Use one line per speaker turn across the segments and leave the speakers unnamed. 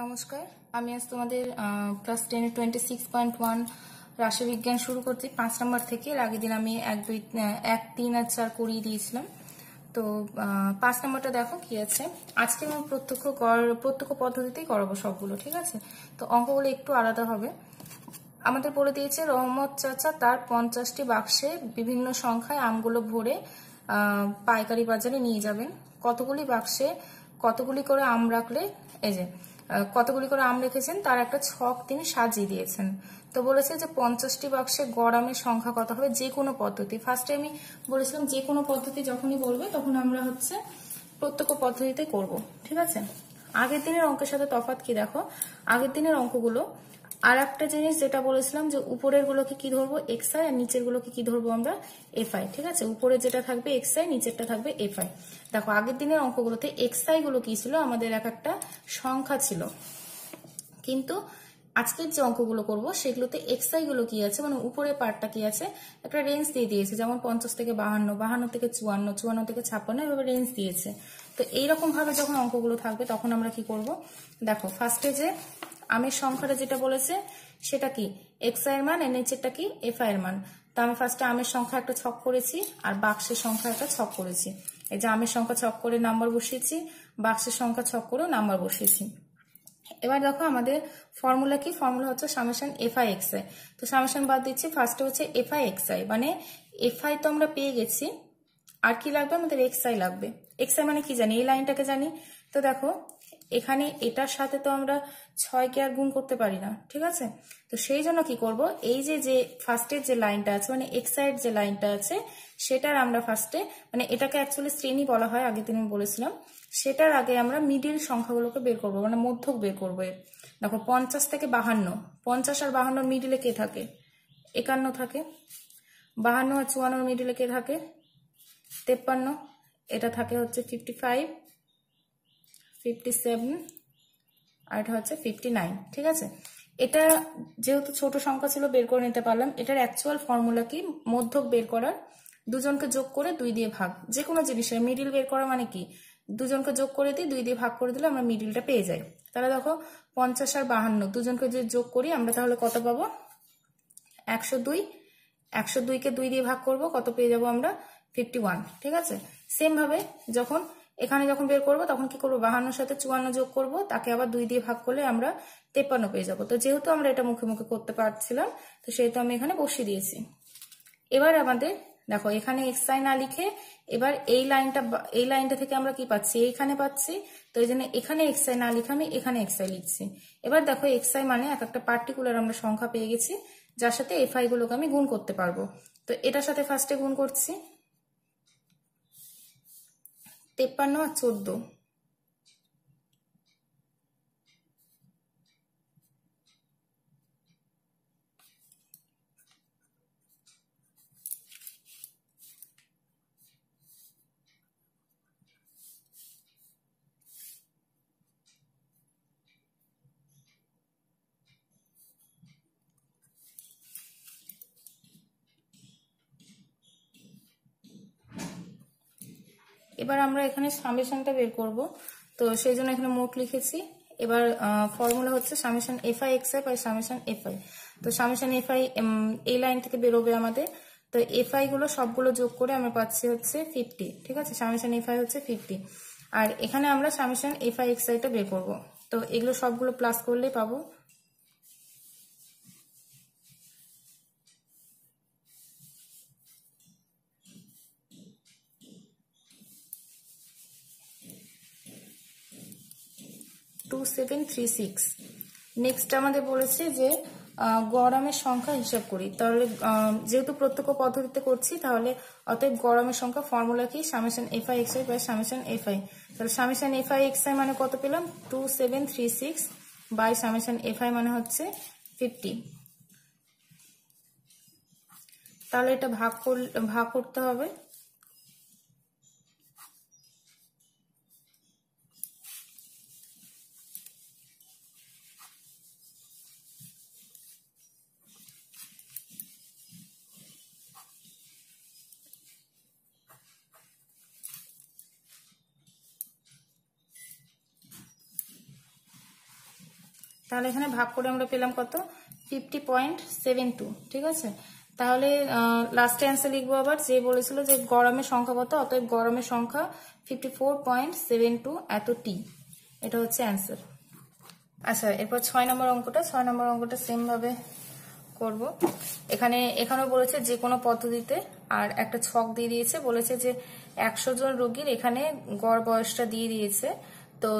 নমস্কার, আমি আজ তোমাদের ক্লাস 10 26.1 রাশিবিজ্ঞান শুরু করছি 5 নম্বর থেকে। এর আগের দিন আমি 1, 2, 1, 3 আর 4 করিয়ে দিয়েছিলাম। তো 5 নম্বরটা দেখো কি আছে। আজকে আমি প্রত্যক্ষ পদ্ধতিতেই করাবো সবগুলো, ঠিক আছে। তো অঙ্কগুলো একটু আলাদা হবে। আমাদের বলে দিয়েছে রহমত চাচা তার 50টি বাক্সে বিভিন্ন সংখ্যায় আমগুলো ভরে পাইকারি বাজারে নিয়ে যাবেন। কতগুলি বাক্সে কতগুলি করে আম রাখলে, এই যে কতগুলি করে আম রেখেছেন তার একটা ছক তিনি সাজিয়ে দিয়েছেন। তো বলেছে যে 50টি বাক্সে গড় আমের সংখ্যা কত হবে, যে কোনো পদ্ধতি। ফার্স্টে আমি বলেছিলাম যে কোনো পদ্ধতি যখনই বলবে তখন আমরা প্রত্যক্ষ পদ্ধতিতে করব, ঠিক আছে। আগের দিনের অঙ্কের সাথে তফাৎ কি দেখো, আগের দিনের অঙ্কগুলো আর একটা জিনিস যেটা বলেছিলাম যে উপরের গুলোকে কি ধরবো এক্স আই, আর নিচের গুলোকে কি ধরবো আমরা এফ আই, ঠিক আছে। উপরে যেটা থাকবে এক্স আই, নিচেরটা থাকবে এফ আই। দেখো আগের দিনের অঙ্কগুলোতে এক্স আই গুলো কি ছিল, আমাদের একটা সংখ্যা ছিল, কিন্তু আজকের যে অঙ্কগুলো করব সেগুলোতে এক্স আই গুলো কি আছে, মানে উপরের পার্টটা কি আছে, একটা রেঞ্জ দিয়ে দিয়েছে। যেমন 50 থেকে 52, 52 থেকে 54, 54 থেকে 56, এভাবে রেঞ্জ দিয়েছে। তো এইরকম ভাবে যখন অঙ্কগুলো থাকবে তখন আমরা কি করব, দেখো ফার্স্টে যে আমের সংখ্যাটা যেটা বলেছে সেটা কি এক্স আই এর মান, এর নিচেরটা কি এফ আই এর মান। তো আমি ফার্স্টে আমের সংখ্যা একটা ছক করেছি আর বাক্সের সংখ্যা একটা ছক করেছি। এই যে আমের সংখ্যা ছক করে নাম্বার বসিয়েছি, বাক্সের সংখ্যা ছক করেও নাম্বার বসিয়েছি। এবার দেখো আমাদের ফর্মুলা কি, ফর্মুলা হচ্ছে summation F I X I. তো সামেশন বাদ দিচ্ছি, ফার্স্টে হচ্ছে এফ আই এক্স আই, মানে এফ আই তো আমরা পেয়ে গেছি, আর কি লাগবে আমাদের এক্স আই লাগবে। এক্স আই মানে কি জানি, এই লাইনটাকে জানি। তো দেখো এখানে এটার সাথে তো আমরা 6কে আর গুণ করতে পারি না, ঠিক আছে। তো সেই জন্য কি করব, এই যে ফার্স্টের যে লাইনটা আছে, মানে এক্স আই এর যে লাইনটা আছে সেটার আমরা ফার্স্টে, মানে এটাকে অ্যাকচুয়ালি শ্রেণী বলা হয়, আগে দিন বলেছিলাম। সেটার আগে আমরা মিডিল সংখ্যাগুলোকে বের করব, মানে মধ্যক বের করবো। দেখো 50 থেকে 52, 50 আর 52 মিডিলে কে থাকে, 51 থাকে। 52 আর 54 মিডিলে কে থাকে, 53। এটা থাকে হচ্ছে 55, 57, আর এটা হচ্ছে 59, ঠিক আছে। এটা যেহেতু ছোট সংখ্যা ছিল বের করে নিতে পারলাম। এটার অ্যাকচুয়াল ফর্মুলা কি, মধ্যক বের করার দুজনকে যোগ করে 2 দিয়ে ভাগ, যে কোনো জিনিসের মিডিল বের করা মানে কি, দুজনকে যোগ করে দিই, 2 দিয়ে ভাগ করে দিলে আমরা মিডিলটা পেয়ে যাই। তাহলে দেখো 50 আর 52 দুজনকে যদি যোগ করি আমরা তাহলে কত পাবো, 102। 102কে 2 দিয়ে ভাগ করব, কত পেয়ে যাবো আমরা, 51, ঠিক আছে। সেম ভাবে যখন এখানে যখন বের করব তখন কি করবো, 52 সাথে 54 যোগ করব, তাকে আবার 2 দিয়ে ভাগ করলে আমরা 53 পেয়ে যাবো। তো যেহেতু আমরা এটা মুখে মুখে করতে পারছিলাম, তো সেহেতু আমি এখানে বসিয়ে দিয়েছি। এবার আমাদের দেখো এখানে এক্স আই না লিখে এবার এই লাইনটা থেকে আমরা কি পাচ্ছি, এইখানে পাচ্ছি। তো এই জন্য এখানে এক্স আই না লিখে আমি এখানে এক্স আই লিখছি। এবার দেখো এক্স আই মানে একটা পার্টিকুলার আমরা সংখ্যা পেয়ে গেছি, যার সাথে এফ আই গুলোকে আমি গুণ করতে পারবো। তো এটার সাথে ফার্স্টে গুণ করছি, 53 আর 14। এবার আমরা এখানে সামেশনটা বের করব, তো সেই জন্য এখানে মোট লিখেছি। এবার ফর্মুলা হচ্ছে summation F I X I by summation F I. তো সামেশন এফ আই এই লাইন থেকে বেরোবে আমাদের। তো এফ আই গুলো সবগুলো যোগ করে আমরা পাচ্ছি হচ্ছে 50, ঠিক আছে। সামেশন এফ আই হচ্ছে 50, আর এখানে আমরা সামেশন এফ আই এক্স আইটা বের করবো। তো এগুলো সবগুলো প্লাস করলেই পাবো 2736। নেক্সট আমাদের বলেছে যে গড় আমের সংখ্যা হিসাব করি। তাহলে যেহেতু প্রত্যক্ষ পদ্ধতিতে করছি, তাহলে অতএব গড় আমের সংখ্যা ফর্মুলা কি, summation F I X I by summation F I. তাহলে summation F I X I মানে কত পেলাম, 2736 বাই সামেশন এফ আই মানে হচ্ছে 50। তাহলে এটা ভাগ করতে হবে। তাহলে এখানে ভাগ করে আমরা পেলাম কত 50.72, ঠিক আছে। তাহলে লাস্টে অ্যান্সার লিখবো আবার, যে বলেছিল যে গরমের সংখ্যা কত, অতএব গরমের সংখ্যা 54.72 এত টি, এটা হচ্ছে অ্যান্সার। আচ্ছা, এরপর 6 নম্বর অঙ্কটা সেম ভাবে করব। এখানেও বলেছে যে কোনো পদ্ধতিতে, আর একটা ছক দিয়ে দিয়েছে, বলেছে যে 100 জন রোগীর এখানে গড় বয়সটা দিয়ে দিয়েছে। তো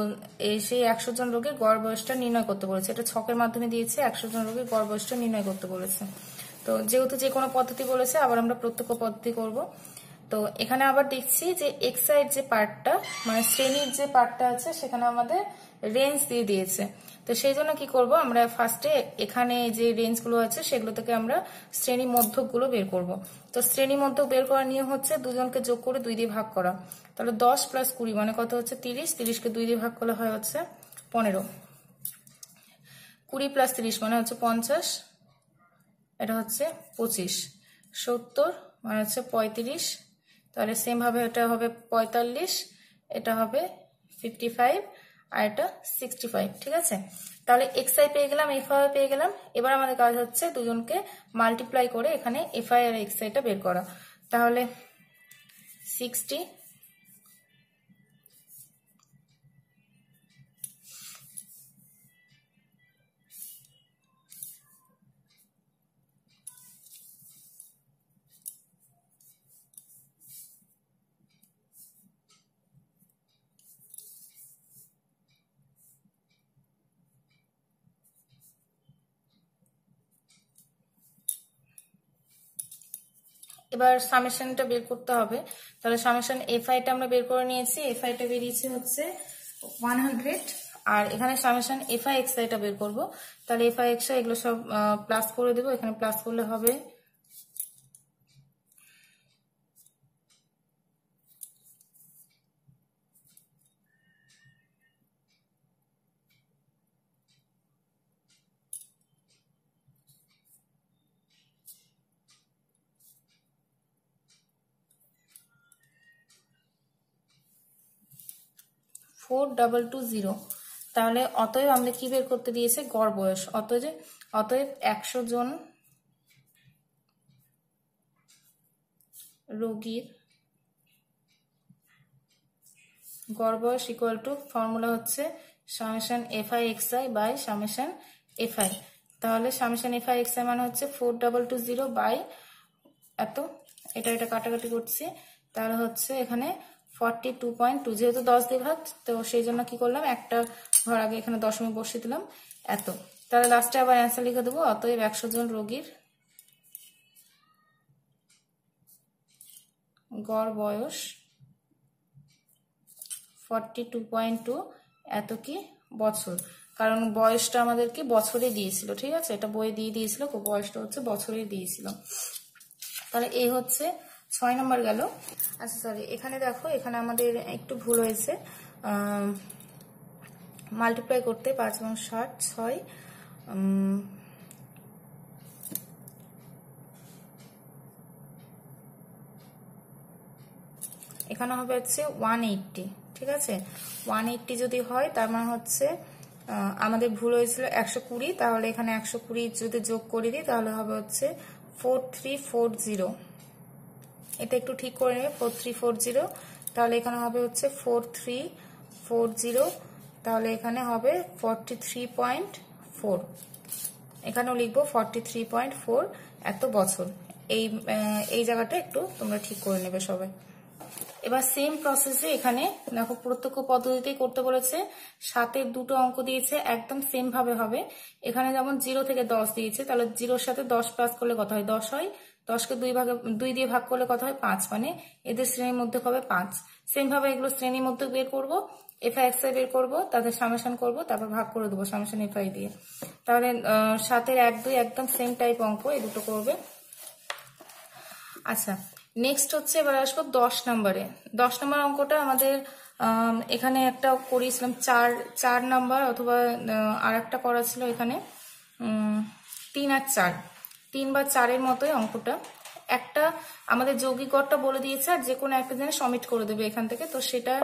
সেই 100 জন রোগীর গড় বয়সটা নির্ণয় করতে বলেছে, এটা ছকের মাধ্যমে দিয়েছে। 100 জন রোগীর গড় বয়সটা নির্ণয় করতে বলেছে। তো যেহেতু যে কোনো পদ্ধতি বলেছে, আবার আমরা প্রত্যক্ষ পদ্ধতি করব। তো এখানে আবার দেখছি যে এক্সাইড যে পার্টটা, মানে শ্রেণীর যে পার্টটা আছে, সেখানে আমাদের রেঞ্জ দিয়ে দিয়েছে। তো সেই জন্য কি করব, আমরা ফার্স্টে এখানে যে রেঞ্জগুলো আছে সেগুলো থেকে আমরা শ্রেণী মধ্যকগুলো বের করব। তো শ্রেণী মধ্যক বের করার নিয়ম হচ্ছে দুজনকে যোগ করে 2 দিয়ে ভাগ করা। তাহলে 10 + 20 মানে কত হচ্ছে 30, 30কে 2 দিয়ে ভাগ করলে হয় হচ্ছে 15, 20 + 30 মানে হচ্ছে 50, এটা হচ্ছে 25, 70 মানে হচ্ছে 35, তাহলে সেম ভাবে এটা হবে 45, এটা হবে 55, আর এটা 65, ঠিক আছে। তাহলে xi পেয়ে গেলাম, fi পেয়ে গেলাম। এবার আমাদের কাজ হচ্ছে দুজনকে মাল্টিপ্লাই করে এখানে fi আর xi টা বের করা। তাহলে 60 এবার সামেশনটা বের করতে হবে। তাহলে সামেশন fi টা আমরা বের করে নিয়েছি, fi টা বেরিয়েছে হচ্ছে 100, আর এখানে সামেশন fi xi টা বের করব। তাহলে fi xi এগুলো সব প্লাস করে দেবো, এখানে প্লাস করলে হবে 4220। তাহলে অতএব আমাদের কি বের করতে দিয়েছে, গড় বয়স। অতএব 100 জন রোগীর গড় বয়স ইকুয়াল টু, ফর্মুলা হচ্ছে summation fi xi by summation fi। তাহলে সামেশন fi xi মানে হচ্ছে 4220 বাই এত, এটা কাটাকাটি করছি, তাহলে হচ্ছে এখানে 42.2, যেহেতু 10 দিয়ে ভাগ, তো সেই জন্য কি করলাম, একটা ঘর আগে এখানে দশমিক বসিয়ে দিলাম, এত। তাহলে লাস্টে আবার অ্যান্সার লিখে দেবো, অতএব 100 জন রোগীর গড় বয়স 42.2 এত কি বছর, কারণ বয়সটা আমাদেরকে বছরে দিয়েছিল, ঠিক আছে, এটা বইয়ে দিয়ে দিয়েছিল, বয়সটা হচ্ছে বছরে দিয়েছিল। তাহলে এই হচ্ছে 6 নম্বর গেল। আচ্ছা সরি, এখানে দেখো, এখানে আমাদের একটু ভুল হয়েছে, মাল্টিপ্লাই করতে 5 এবং 60, 6, এখানে হবে হচ্ছে 180, ঠিক আছে। 180 যদি হয়, তার মানে হচ্ছে আমাদের ভুল হয়েছিল 120, তাহলে এখানে 120 যদি যোগ করে দিই তাহলে হবে হচ্ছে 4340। এটা একটু ঠিক করে নেবে, 4340, তাহলে এখানে হবে হচ্ছে 4340, তাহলে এখানে হবে 43.4, এখানেও লিখবো 43.4 এত বছর। এই জায়গাটা একটু তোমরা ঠিক করে নেবে সবাই। এবার সেম প্রসেসে এখানে দেখো, প্রত্যক্ষ পদ্ধতিতেই করতে বলেছে। 7-এর দুটো অঙ্ক দিয়েছে, একদম সেম ভাবে হবে। এখানে যেমন 0 থেকে 10 দিয়েছে, তাহলে 0-র সাথে 10 প্লাস করলে কত হয়, 10 হয়। 10কে 2 দিয়ে ভাগ করলে কত হয়, 5, মানে এদের শ্রেণীর মধ্যে হবে 5। সেম ভাবে এগুলো শ্রেণীর মধ্যে বের করবো, fi xi বের করবো, তাদের সামেশন করবো, তারপর ভাগ করে দেবো সামেশন fi দিয়ে। তাহলে 7-এর 1, 2 একদম সেম টাইপ অঙ্ক, এই দুটো করবে। আচ্ছা, নেক্সট হচ্ছে এবার আসবো 10 নম্বরে। 10 নম্বর অঙ্কটা আমাদের এখানে একটা করিয়েছিলাম 4 নাম্বার, অথবা আর একটা করা ছিল এখানে 3 আর 4, 3 বা 4-এর মতোই অঙ্কটা, একটা আমাদের যৌগিক গড়টা বলে দিয়েছে আর যে কোনো একটা জিনিস সমিট করে দেবে এখান থেকে, তো সেটা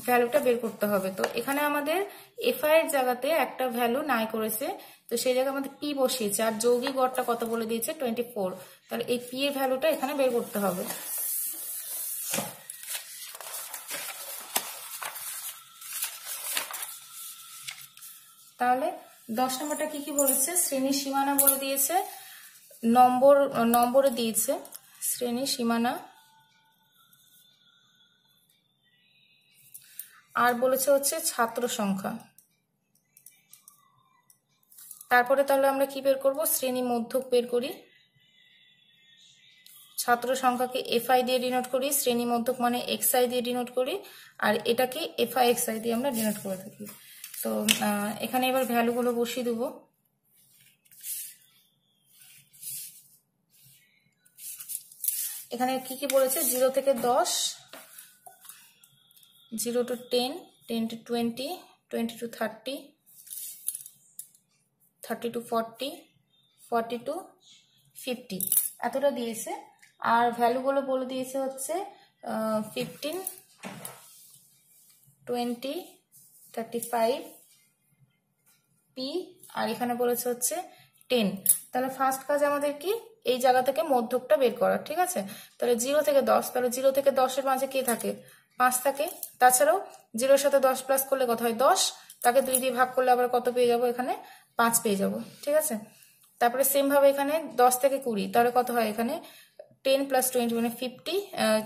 ভ্যালুটা বের করতে হবে। তো এখানে আমাদের এফআই এর জায়গাতে একটা ভ্যালু নাই করেছে, তো সেই জায়গায় আমাদের পি বসিয়েছে আর যৌগিক গড়টা কত বলে দিয়েছে 24, তাহলে এই পি এর ভ্যালুটা এখানে বের করতে হবে। তাহলে 10 নম্বরটা কি কি বলেছে, শ্রেণীর সীমানা বলে দিয়েছে, নম্বরে দিয়েছে শ্রেণীর সীমানা, আর বলেছে হচ্ছে ছাত্র সংখ্যা। তারপরে তাহলে আমরা কি বের করব, শ্রেণী মধ্যক বের করি, ছাত্র সংখ্যাকে এফআই দিয়ে ডিনোট করি, শ্রেণী মধ্যক মানে এক্সআই দিয়ে ডিনোট করি, আর এটাকে এফআই এক্সআই দিয়ে আমরা ডিনোট করে থাকি। তো এখানে এবার ভ্যালুগুলো বসিয়ে দেব। এখানে কি কি বলেছে, 0 থেকে 10, 0 to 10, 10 to 20, 20 to 30, 30 to 40, 40 to 50 এতটা দিয়েছে। আর ভ্যালুগুলো বলে দিয়েছে হচ্ছে 15, 20, 35 পি, আর এখানে বলেছে হচ্ছে 10। তাহলে ফার্স্ট কাজ আমাদের কি, এই জায়গা থেকে মধ্যকটা বের করা, ঠিক আছে। তাহলে 0 থেকে 10, তাহলে 0 থেকে 10 এর মাঝে কি থাকে, 5 থাকে। তাছাড়াও 0 এর সাথে 10 প্লাস করলে কত হয় 10, তাকে 2 দিয়ে ভাগ করলে আবার কত পেয়ে যাব, এখানে 5 পেয়ে যাব, ঠিক আছে। তারপরে সেম ভাবে এখানে 10 থেকে 20, তাহলে কত হয়, এখানে 10 প্লাস 20 মানে 50,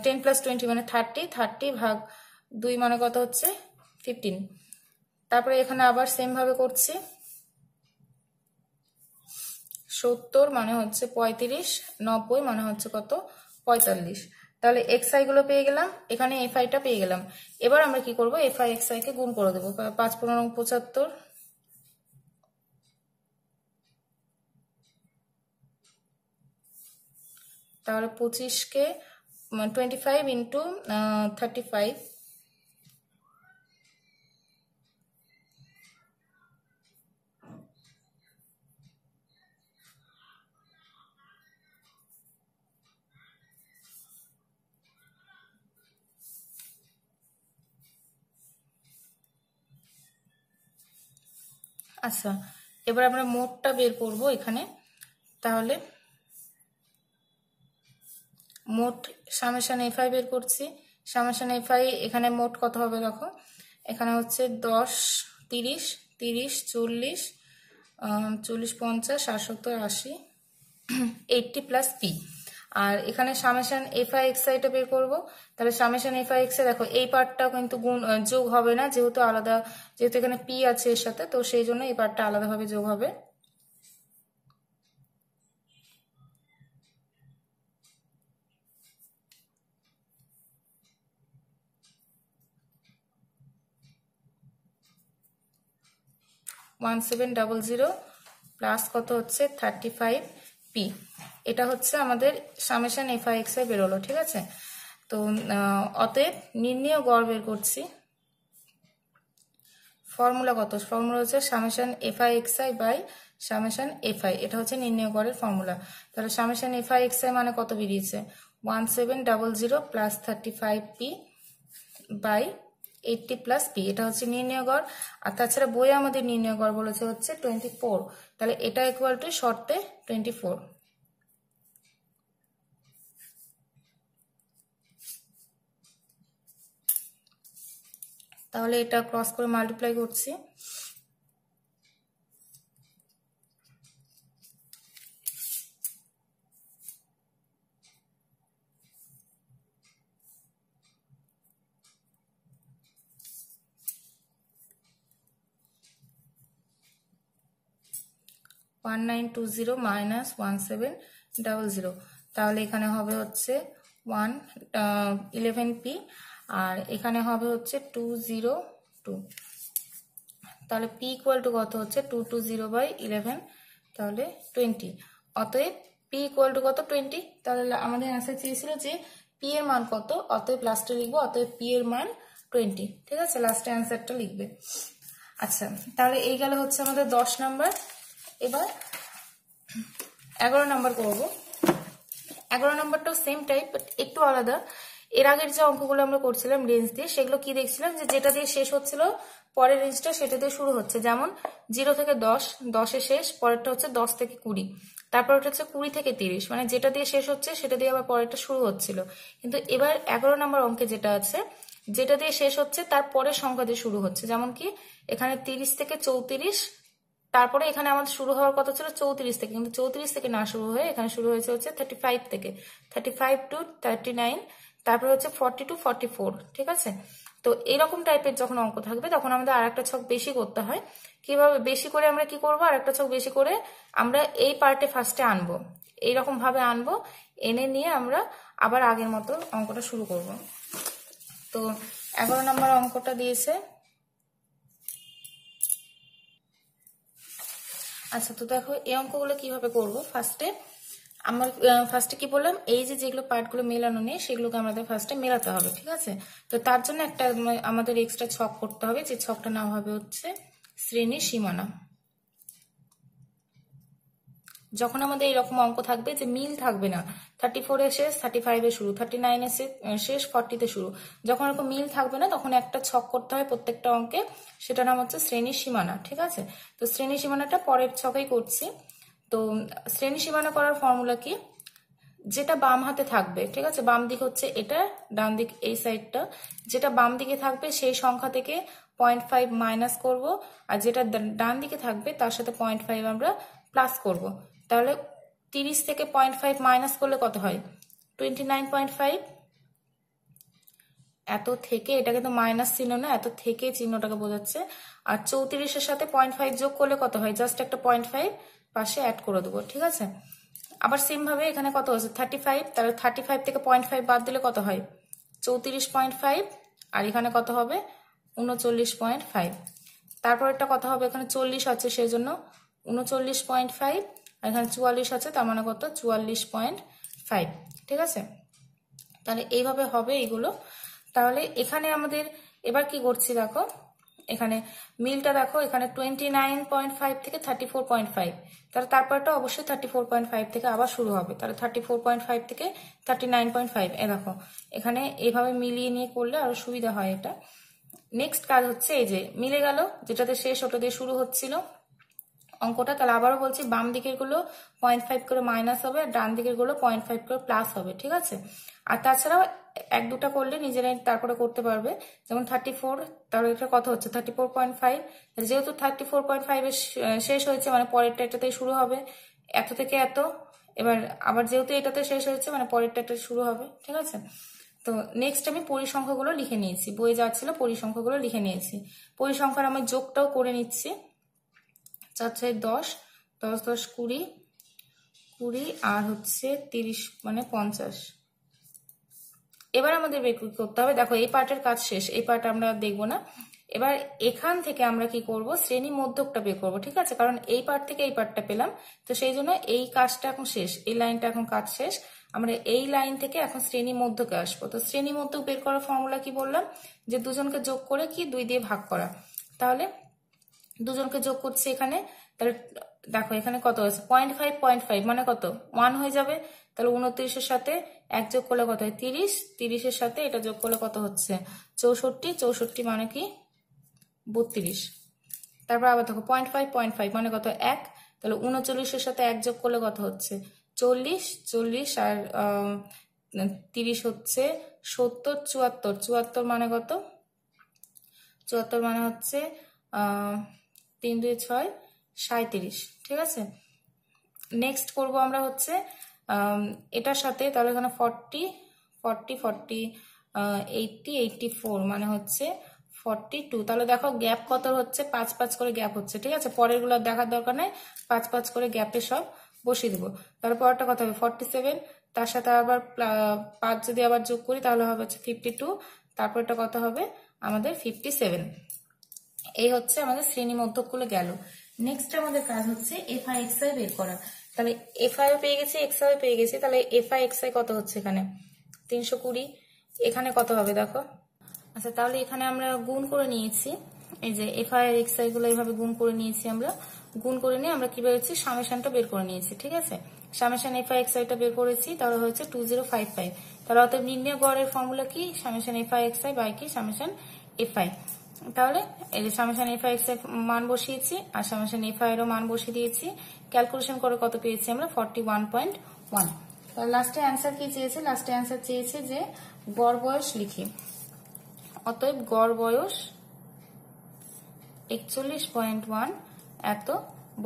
10 প্লাস 20 মানে 30, 30 ভাগ 2 মানে কত হচ্ছে 15। তারপরে এখানে আবার সেম ভাবে করছি, 70 মানে হচ্ছে 35, 90 মানে হচ্ছে কত 45। তাহলে এক্সআই গুলো পেয়ে গেলাম, এখানে এফআইটা পেয়ে গেলাম। এবার আমরা কি করব, এফআই এক্সআই কে গুণ করে দেবো, 5 15 75, তাহলে 25 কে 25 ইন্টু 35, আচ্ছা এবার আমরা মোটটা বের করব এখানে। তাহলে মোট সামেশন এফআই বের করছি, সামেশন এফআই এখানে মোট কত হবে দেখো, এখানে হচ্ছে 10, 30, 30, 40, 40, 50, 60, 70, 80, 80 প্লাস পি। আর এখানে সামেশন এফআই এক্সআইটা বের করব। তাহলে সামেশন এফআই এক্সআই দেখো এই পার্টটা কিন্তু যোগ হবে না, যেহেতু আলাদা, যেহেতু এখানে পি আছে এর সাথে, তো সেই জন্য এই পার্টটা আলাদাভাবে যোগ হবে। $1700 প্লাস কত হচ্ছে 35 পি, এটা হচ্ছে আমাদের সামেশন এফআই এক্সআই বেরোলো, ঠিক আছে। তো অতএব নির্ণেয় গড় বের করছি, ফর্মুলা কত, ফর্মুলা হচ্ছে summation FI XI by summation FI, এটা হচ্ছে নির্ণেয় গড়ের ফর্মুলা। তাহলে সামেশন এফআই এক্সআই মানে কত বেরিয়েছে, 1700 plus 35 P by 80 plus P, এটা হচ্ছে নির্ণেয় গড়। আর তাছাড়া বইয়ে আমাদের নির্ণেয় গড় বলেছে হচ্ছে 24, তাহলে এটা ইকুয়াল টু শর্তে 24। তাহলে এটা ক্রস করে মাল্টিপ্লাই করছি, $1920 মাইনাস 1700, তাহলে এখানে হবে হচ্ছে 11 পি, আর এখানে হবে হচ্ছে 202, তাহলে পি ইকুয়াল টু কত হচ্ছে 220 বাই 11, তাহলে 20। অতএব পি ইকুয়াল টু কত 20, তাহলে আমাদের অ্যান্সার চেয়েছিল যে পি এর মান কত, অতএব লাস্টে লিখবো অতএব পি এর মান 20, ঠিক আছে, লাস্টে অ্যান্সারটা লিখবে। আচ্ছা তাহলে এই গেল হচ্ছে আমাদের 10 নাম্বার। এবার 11 নাম্বার করব। 11 নম্বরটাও সেম টাইপ, বাট একটু আলাদা। এর আগের যে অঙ্কগুলো আমরা করছিলাম রেঞ্জ দিয়ে, সেগুলো কি দেখছিলাম যে যেটা দিয়ে শেষ হচ্ছিল পরের রেঞ্জটা সেটা দিয়ে শুরু হচ্ছে। যেমন 0 থেকে 10, 10-এ শেষ, পরেরটা হচ্ছে 10 থেকে 20, তারপর ওটা হচ্ছে 20 থেকে 30, মানে যেটা দিয়ে শেষ হচ্ছে সেটা দিয়ে আবার পরেরটা শুরু হচ্ছিল। কিন্তু এবার 11 নম্বর অঙ্কে যেটা আছে, যেটা দিয়ে শেষ হচ্ছে তার পরের সংখ্যা দিয়ে শুরু হচ্ছে। যেমন কি এখানে 30 থেকে 34, তারপরে এখানে আমাদের শুরু হওয়ার কথা ছিল 34 থেকে, কিন্তু 34 থেকে না শুরু হয়ে এখানে শুরু হয়েছে হচ্ছে 35 থেকে, 35 to 39, তারপরে হচ্ছে 40 to 44। ঠিক আছে, তো এরকম টাইপের যখন অঙ্ক থাকবে তখন আমাদের আর একটা ছক বেশি করতে হয়। কিভাবে বেশি করে আমরা কি করবো, আর একটা ছক বেশি করে আমরা এই পার্টে ফার্স্টে আনবো, এইরকম ভাবে আনবো, এনে নিয়ে আমরা আবার আগের মতো অঙ্কটা শুরু করব। তো 11 নম্বর অঙ্কটা দিয়েছে। আচ্ছা, তো দেখো এই অঙ্কগুলো কিভাবে করব। ফার্স্টে কি বললাম, এই যে যেগুলো পার্টগুলো মেলানো নেই সেগুলোকে আমাদের ফার্স্টে মেলাতে হবে। ঠিক আছে, তো তার জন্য একটা আমাদের এক্সট্রা ছক করতে হবে, যে ছকটা নাম হবে হচ্ছে শ্রেণীর সীমানা। যখন আমাদের এরকম অঙ্ক থাকবে যে মিল থাকবে না, 34-এ শেষ, 35-এ শুরু, 39-এ শেষ, 40-তে শুরু, যখন এরকম মিল থাকবে না তখন একটা ছক করতে হয় প্রত্যেকটা অঙ্কে, সেটা নাম হচ্ছে শ্রেণীর সীমানা। ঠিক আছে, তো শ্রেণীর সীমানাটা পরের ছকেই করছি। তো শ্রেণী সীমানা করার ফর্মুলা কি, যেটা বাম হাতে থাকবে, ঠিক আছে, বাম দিক হচ্ছে এটা, ডান দিক এই সাইডটা, যেটা বাম দিকে থাকবে সেই সংখ্যা থেকে 0.5 মাইনাস করব, আর যেটা ডান দিকে থাকবে তার সাথে 0.5 আমরা প্লাস করব। তাহলে 30 থেকে 0.5 মাইনাস করলে কত হয়, 29.5। এত থেকে, এটা কিন্তু মাইনাস চিহ্ন না, এত থেকে চিহ্নটাকে বোঝাচ্ছে। আর 34-এর সাথে 0.5 যোগ করলে কত হয়, জাস্ট একটা 0.5 পাশে অ্যাড করে দেবো। ঠিক আছে, আবার সেম ভাবে এখানে কত আছে 35, তাহলে 35 থেকে 0.5 বাদ দিলে কত হয় 34.5, আর এখানে কত হবে 39.5। তারপর একটা কথা হবে, এখানে 40 আছে সেই জন্য 39.5, আর এখানে 44 আছে তার মানে কত 44.5। ঠিক আছে, তাহলে এইভাবে হবে এইগুলো। তাহলে এখানে আমাদের এবার কি করছি দেখো, এখানে মিলটা দেখো, এখানে 29.5 থেকে 34.5, তাহলে তারপরটা অবশ্যই 34.5 থেকে আবার শুরু হবে, তাহলে 34.5 থেকে 39.5। এ দেখো এখানে এইভাবে মিলিয়ে নিয়ে করলে আরো সুবিধা হয় এটা। নেক্সট কাজ হচ্ছে এই যে মিলে গেল, যেটাতে শেষ ওটা দিয়ে শুরু হচ্ছিল অঙ্কটা, তাহলে আবারও বলছি বাম দিকের গুলো 0.5 করে মাইনাস হবে, আর ডান দিকের গুলো 0.5 করে প্লাস হবে। ঠিক আছে, আর তাছাড়াও এক দুটা করলে নিজেরাই তারপরে করতে পারবে। যেমন 34, তাহলে এটা কত হচ্ছে 34.5, যেহেতু 34.5 এর শেষ হয়েছে মানে পরেরটা এটাতেই শুরু হবে, এত থেকে এত। এবার আবার যেহেতু এটাতে শেষ হয়েছে মানে পরেরটা এটা শুরু হবে। ঠিক আছে, তো নেক্সট আমি পরিসংখ্যাগুলো লিখে নিয়েছি, বইয়ে যা ছিল পরিসংখ্যাগুলো লিখে নিয়েছি। পরিসংখ্যার আমি যোগটাও করে নিচ্ছি, 4 10, 10 10 20, 20 আর হচ্ছে 30 মানে 50। এবার আমাদের বের করতে হবে, দেখো এই পার্টের কাজ শেষ, এই পার্ট আমরা দেখবো না। এবার এখান থেকে আমরা কি করব, শ্রেণী মধ্যকটা বের করব। ঠিক আছে, কারণ এই পার্ট থেকে এই পার্টটা পেলাম, তো সেই জন্য এই কাজটা এখন শেষ, এই লাইনটা এখন কাজ শেষ। আমরা এই লাইন থেকে এখন শ্রেণী মধ্যকে আসবো। তো শ্রেণী মধ্যক বের করার ফর্মুলা কি বললাম, যে দুজনকে যোগ করে কি 2 দিয়ে ভাগ করা। তাহলে দুজনকে যোগ করছি এখানে, তাহলে দেখো এখানে কত আছে 0.5, 0.5 মানে কত 1 হয়ে যাবে। তাহলে 29-এর সাথে 1 যোগ করলে কত হয় 30, 30-এর সাথে এটা যোগ করলে কত হচ্ছে 64, 64 মানে কি 32। তারপর আবার দেখো 0.5, 0.5 মানে কত 1, তাহলে 39-এর সাথে 1 যোগ করলে কত হচ্ছে 40, 40 আর 30 হচ্ছে 70, 74, 74 মানে কত 74 মানে হচ্ছে 3 2 6 37। ঠিক আছে, নেক্সট করব আমরা হচ্ছে এটার সাথে, তাহলে এখানে 40 40 40 80 84 মানে হচ্ছে 42। তাহলে দেখো গ্যাপ কত হচ্ছে 5 5 করে গ্যাপ হচ্ছে। ঠিক আছে, পরের গুলো দেখার দরকার নাই, 5 5 করে গ্যাপে সব বসিয়ে দেবো। তাহলে পরেরটা কত হবে 47, তার সাথে আবার 5 যদি আবার যোগ করি তাহলে হবে হচ্ছে 52, তারপরটা কত হবে আমাদের 57। এই হচ্ছে আমাদের শ্রেণী মধ্যকগুলো গেল। নেক্সট আমাদের কাজ হচ্ছে এফআই এক্সআই বের করা। তাহলে এফআই পেয়ে গেছি, এক্সআই পেয়ে গেছি, তাহলে এফআই এক্সআই কত হচ্ছে এখানে 320, এখানে কত হবে দেখো। আচ্ছা, তাহলে এখানে আমরা গুণ করে নিয়েছি, এই যে এফআই আর এক্সআই গুলো এইভাবে গুণ করে নিয়েছি আমরা, গুণ করে নিয়ে আমরা কি বেরোচ্ছি সামেশনটা বের করে নিয়েছি। ঠিক আছে, সামেশন এফ আই এক্স আইটা বের করেছি, তাহলে হচ্ছে 2055। তাহলে অতএব নির্ণয় গড়ের ফর্মুলা কি, summation F I X I by কি সামেশন এফ আই। তাহলে এই যে সামেশন এফ আই এক্স এর মান বসিয়েছি আর সামেশন এফ আই এরও মান বসিয়ে দিয়েছি, ক্যালকুলেশন করে কত পেয়েছি আমরা 41.1। তাহলে লাস্টে অ্যান্সার কি চেয়েছে, লাস্টে অ্যান্সার চেয়েছে যে গড় বয়স লিখি, অতএব গড় বয়স 41.1 এত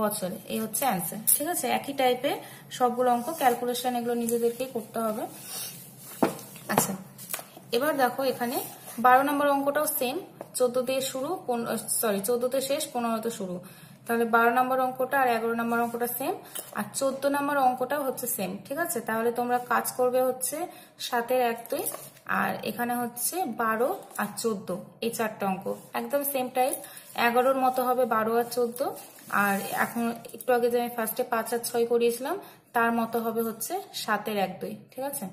বছরে, এই হচ্ছে অ্যান্সার। ঠিক আছে, একই টাইপের সবগুলো অঙ্ক ক্যালকুলেশন এগুলো নিজেদেরকে করতে হবে। আচ্ছা, এবার দেখো এখানে 12 নম্বর অঙ্কটাও সেম, 14 দিয়ে শুরু 14তে শেষ 15তে শুরু। তাহলে 12 নম্বর অঙ্কটা আর 11 নম্বর অঙ্কটা সেম, আর 14 নম্বর অঙ্কটাও হচ্ছে সেম। ঠিক আছে, তাহলে তোমরা কাজ করবে হচ্ছে 7-এর 1-2, আর এখানে হচ্ছে 12 আর 14, এই 4টা অঙ্ক একদম সেম টাইপ। 11-র মতো হবে 12 আর 14, আর এখন একটু আগে যে আমি ফার্স্টে 5 আর 6 করিয়েছিলাম তার মতো হবে হচ্ছে 7-এর 1-2। ঠিক আছে।